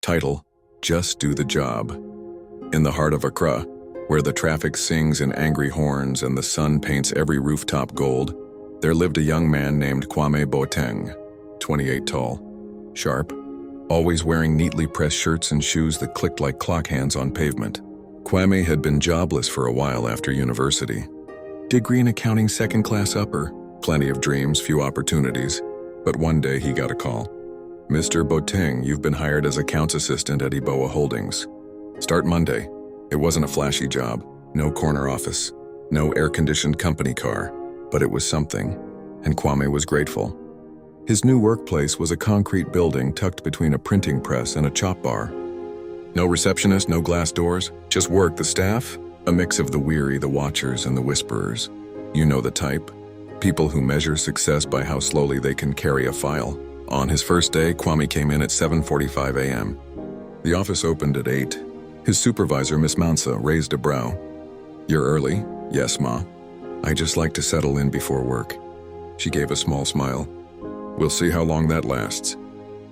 Title: Just Do the Job. In the heart of Accra, where the traffic sings in angry horns and the sun paints every rooftop gold, there lived a young man named Kwame Boateng, 28 tall, sharp, always wearing neatly pressed shirts and shoes that clicked like clock hands on pavement. Kwame had been jobless for a while after university. Degree in accounting, second class upper, plenty of dreams, few opportunities. But one day he got a call. "Mr. Boateng, you've been hired as accounts assistant at Eboa Holdings. Start Monday." It wasn't a flashy job, no corner office, no air-conditioned company car, but it was something, and Kwame was grateful. His new workplace was a concrete building tucked between a printing press and a chop bar. No receptionist, no glass doors, just work. The staff, a mix of the weary, the watchers, and the whisperers. You know the type. People who measure success by how slowly they can carry a file. On his first day, Kwame came in at 7:45 a.m. The office opened at 8. His supervisor, Miss Mansa, raised a brow. "You're early?" "Yes, Ma. I just like to settle in before work." She gave a small smile. "We'll see how long that lasts."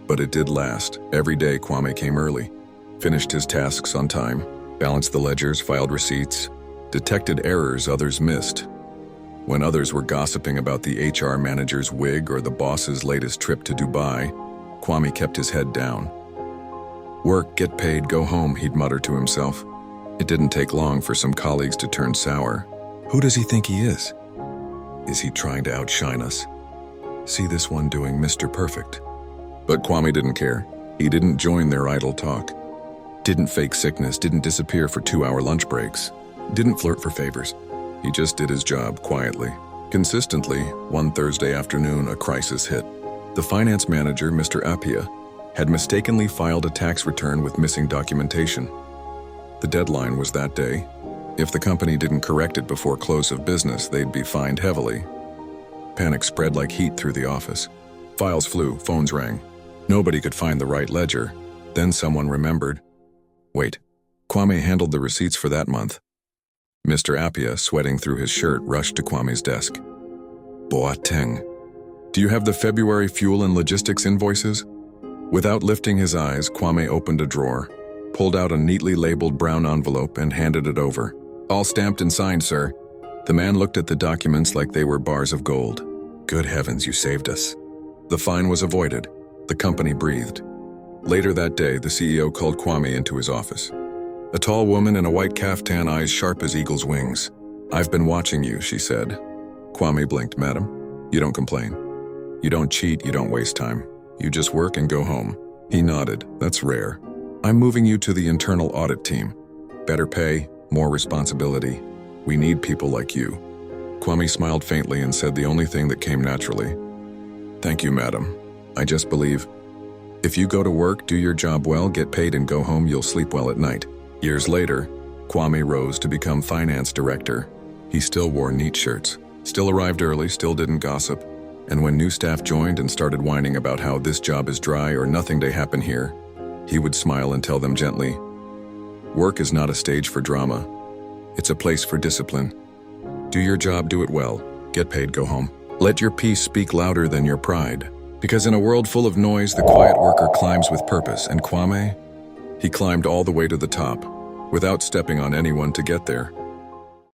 But it did last. Every day Kwame came early, finished his tasks on time, balanced the ledgers, filed receipts, detected errors others missed. When others were gossiping about the HR manager's wig or the boss's latest trip to Dubai, Kwame kept his head down. "Work, get paid, go home," he'd mutter to himself. It didn't take long for some colleagues to turn sour. Who does he think he is? Is he trying to outshine us? See this one doing Mr. Perfect. But Kwame didn't care. He didn't join their idle talk. Didn't fake sickness, didn't disappear for 2-hour lunch breaks. Didn't flirt for favors. He just did his job quietly. Consistently, one Thursday afternoon, a crisis hit. The finance manager, Mr. Appiah, had mistakenly filed a tax return with missing documentation. The deadline was that day. If the company didn't correct it before close of business, they'd be fined heavily. Panic spread like heat through the office. Files flew, phones rang. Nobody could find the right ledger. Then someone remembered. Wait, Kwame handled the receipts for that month. Mr. Appiah, sweating through his shirt, rushed to Kwame's desk. "Boateng, do you have the February fuel and logistics invoices?" Without lifting his eyes, Kwame opened a drawer, pulled out a neatly labeled brown envelope and handed it over. "All stamped and signed, sir." The man looked at the documents like they were bars of gold. "Good heavens, you saved us." The fine was avoided. The company breathed. Later that day, the CEO called Kwame into his office. A tall woman in a white caftan, eyes sharp as eagle's wings. "I've been watching you," she said. Kwame blinked. "Madam, you don't complain. You don't cheat, you don't waste time. You just work and go home." He nodded. "That's rare. I'm moving you to the internal audit team. Better pay, more responsibility. We need people like you." Kwame smiled faintly and said the only thing that came naturally. "Thank you, madam. I just believe if you go to work, do your job well, get paid and go home, you'll sleep well at night." Years later, Kwame rose to become finance director. He still wore neat shirts, still arrived early, still didn't gossip. And when new staff joined and started whining about how this job is dry or nothing day happen here, he would smile and tell them gently, "Work is not a stage for drama. It's a place for discipline. Do your job, do it well. Get paid, go home. Let your peace speak louder than your pride. Because in a world full of noise, the quiet worker climbs with purpose." And Kwame? He climbed all the way to the top, without stepping on anyone to get there.